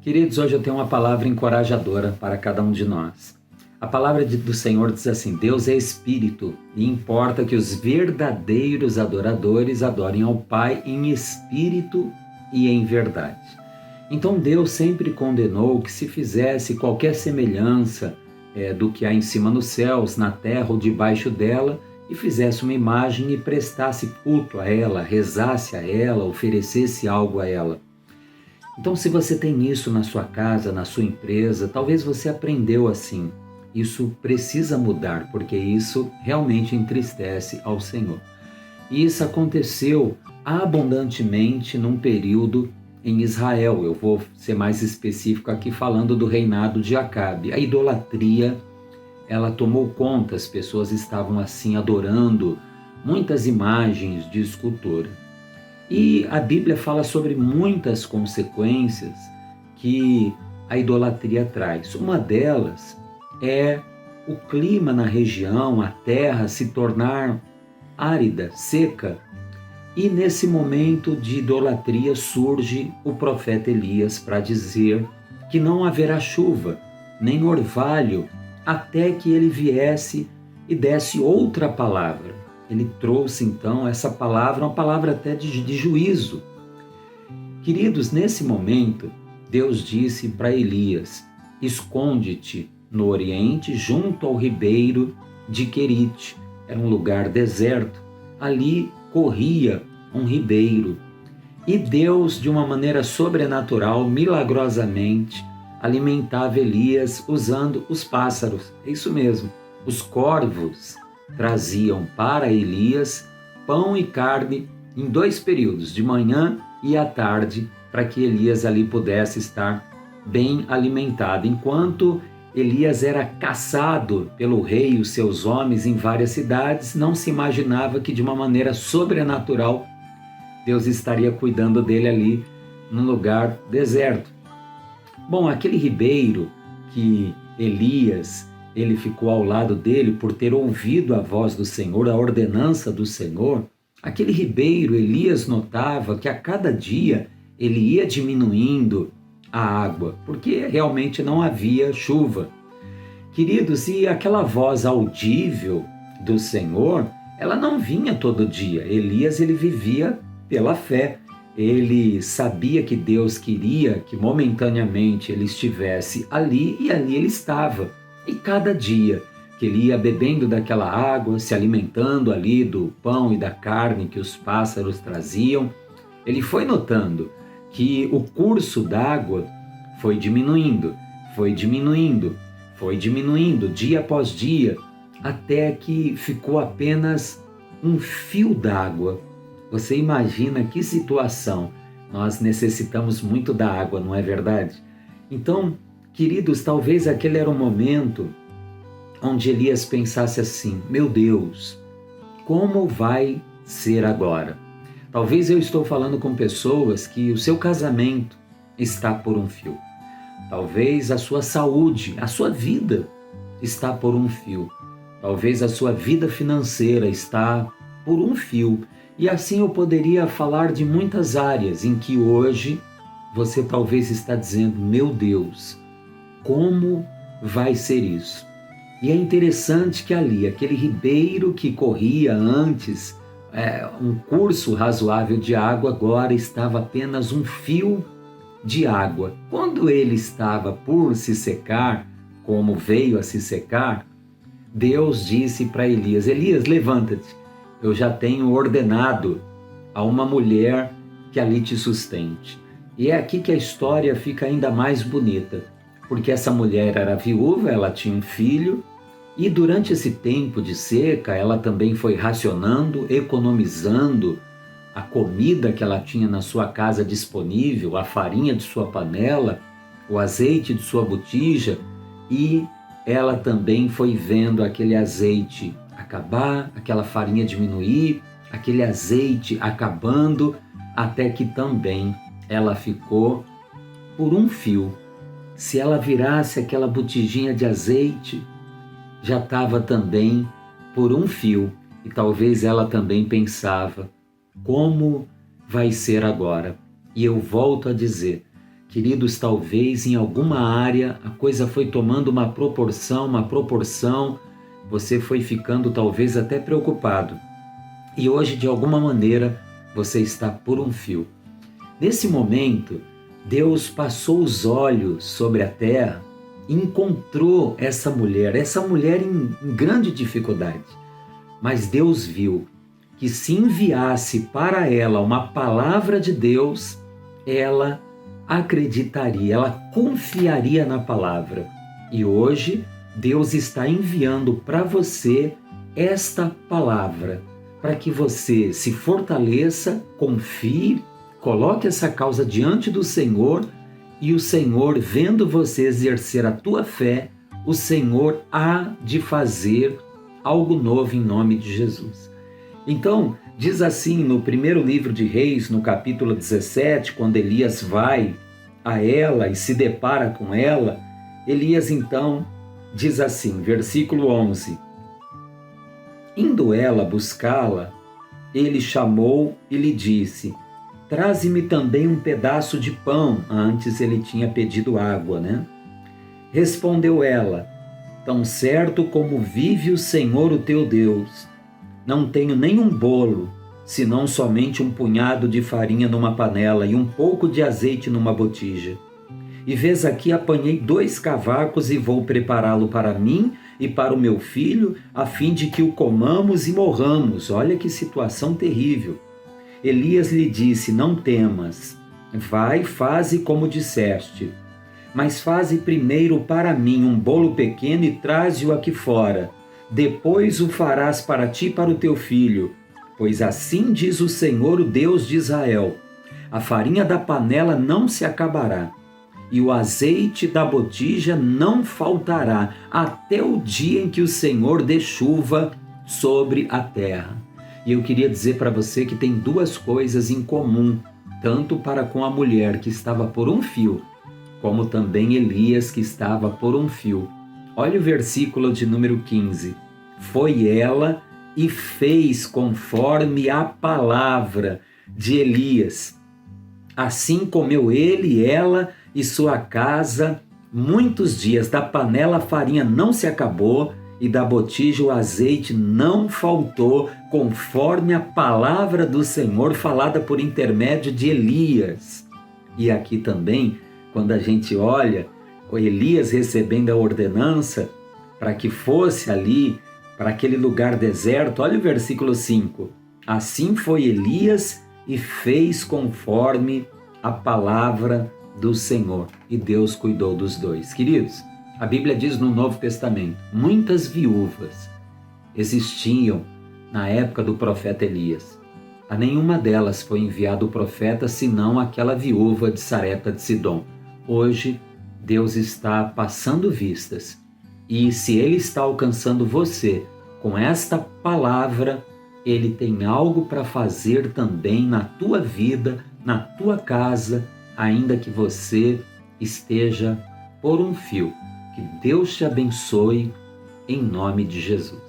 Queridos, hoje eu tenho uma palavra encorajadora para cada um de nós. A palavra do Senhor diz assim: Deus é Espírito e importa que os verdadeiros adoradores adorem ao Pai em espírito e em verdade. Então Deus sempre condenou que se fizesse qualquer semelhança do que há em cima nos céus, na terra ou debaixo dela, e fizesse uma imagem e prestasse culto a ela, rezasse a ela, oferecesse algo a ela. Então, se você tem isso na sua casa, na sua empresa, talvez você aprendeu assim. Isso precisa mudar, porque isso realmente entristece ao Senhor. E isso aconteceu abundantemente num período em Israel. Eu vou ser mais específico aqui falando do reinado de Acabe. A idolatria, ela tomou conta, as pessoas estavam assim adorando muitas imagens de escultura. E a Bíblia fala sobre muitas consequências que a idolatria traz. Uma delas é o clima na região, a terra se tornar árida, seca. E nesse momento de idolatria surge o profeta Elias para dizer que não haverá chuva, nem orvalho, até que ele viesse e desse outra palavra. Ele trouxe então essa palavra, uma palavra até de juízo. Queridos, nesse momento, Deus disse para Elias: esconde-te no Oriente, junto ao ribeiro de Querite. Era um lugar deserto. Ali corria um ribeiro. E Deus, de uma maneira sobrenatural, milagrosamente, alimentava Elias usando os pássaros. É isso mesmo, os corvos traziam para Elias pão e carne em 2 períodos, de manhã e à tarde, para que Elias ali pudesse estar bem alimentado. Enquanto Elias era caçado pelo rei e os seus homens em várias cidades, não se imaginava que de uma maneira sobrenatural Deus estaria cuidando dele ali num lugar deserto. Bom, aquele ribeiro que Elias, ele ficou ao lado dele por ter ouvido a voz do Senhor, a ordenança do Senhor, aquele ribeiro, Elias notava que a cada dia ele ia diminuindo a água, porque realmente não havia chuva. Queridos, e aquela voz audível do Senhor, ela não vinha todo dia. Elias, ele vivia pela fé. Ele sabia que Deus queria que momentaneamente ele estivesse ali, e ali ele estava. E cada dia que ele ia bebendo daquela água, se alimentando ali do pão e da carne que os pássaros traziam, ele foi notando que o curso d'água foi diminuindo, dia após dia, até que ficou apenas um fio d'água. Você imagina que situação? Nós necessitamos muito da água, não é verdade? Então, queridos, talvez aquele era o momento onde Elias pensasse assim: meu Deus, como vai ser agora? Talvez eu estou falando com pessoas que o seu casamento está por um fio. Talvez a sua saúde, a sua vida está por um fio. Talvez a sua vida financeira está por um fio. E assim eu poderia falar de muitas áreas em que hoje você talvez está dizendo: meu Deus, como vai ser isso? E é interessante que ali, aquele ribeiro que corria antes, um curso razoável de água, agora estava apenas um fio de água. Quando ele estava por se secar, como veio a se secar, Deus disse para Elias: Elias, levanta-te, eu já tenho ordenado a uma mulher que ali te sustente. E é aqui que a história fica ainda mais bonita, porque essa mulher era viúva, ela tinha um filho, e durante esse tempo de seca, ela também foi racionando, economizando a comida que ela tinha na sua casa disponível, a farinha de sua panela, o azeite de sua botija, e ela também foi vendo aquele azeite acabar, aquela farinha diminuir, aquele azeite acabando, até que também ela ficou por um fio. Se ela virasse aquela botijinha de azeite, já estava também por um fio. E talvez ela também pensava: como vai ser agora? E eu volto a dizer, Queridos, talvez em alguma área a coisa foi tomando uma proporção, você foi ficando talvez até preocupado. E hoje, de alguma maneira, você está por um fio. Nesse momento, Deus passou os olhos sobre a terra e encontrou essa mulher em grande dificuldade. Mas Deus viu que se enviasse para ela uma palavra de Deus, ela acreditaria, ela confiaria na palavra. E hoje, Deus está enviando para você esta palavra, para que você se fortaleça, confie, coloque essa causa diante do Senhor e o Senhor, vendo você exercer a tua fé, o Senhor há de fazer algo novo em nome de Jesus. Então, diz assim no primeiro livro de Reis, no capítulo 17, quando Elias vai a ela e se depara com ela, Elias então diz assim, versículo 11: Indo ela buscá-la, ele chamou e lhe disse: Traze-me também um pedaço de pão. Antes ele tinha pedido água, né? Respondeu ela: Tão certo como vive o Senhor o teu Deus, não tenho nenhum bolo, senão somente um punhado de farinha numa panela e um pouco de azeite numa botija. E vês aqui, apanhei 2 cavacos e vou prepará-lo para mim e para o meu filho, a fim de que o comamos e morramos. Olha que situação terrível. Elias lhe disse: Não temas, vai, faze como disseste. Mas faze primeiro para mim um bolo pequeno e traze-o aqui fora. Depois o farás para ti e para o teu filho. Pois assim diz o Senhor, o Deus de Israel: a farinha da panela não se acabará, e o azeite da botija não faltará, até o dia em que o Senhor dê chuva sobre a terra. E eu queria dizer para você que tem 2 coisas em comum, tanto para com a mulher que estava por um fio, como também Elias que estava por um fio. Olha o versículo de número 15. Foi ela e fez conforme a palavra de Elias. Assim comeu ele e ela e sua casa muitos dias. Da panela a farinha não se acabou e da botija o azeite não faltou, conforme a palavra do Senhor falada por intermédio de Elias. E aqui também, quando a gente olha, Elias recebendo a ordenança para que fosse ali, para aquele lugar deserto, olha o versículo 5. Assim foi Elias e fez conforme a palavra do Senhor. E Deus cuidou dos 2. Queridos, a Bíblia diz no Novo Testamento, muitas viúvas existiam na época do profeta Elias. A nenhuma delas foi enviado o profeta, senão aquela viúva de Sarepta de Sidom. Hoje, Deus está passando vistas. E se Ele está alcançando você com esta palavra, Ele tem algo para fazer também na tua vida, na tua casa, ainda que você esteja por um fio. Que Deus te abençoe em nome de Jesus.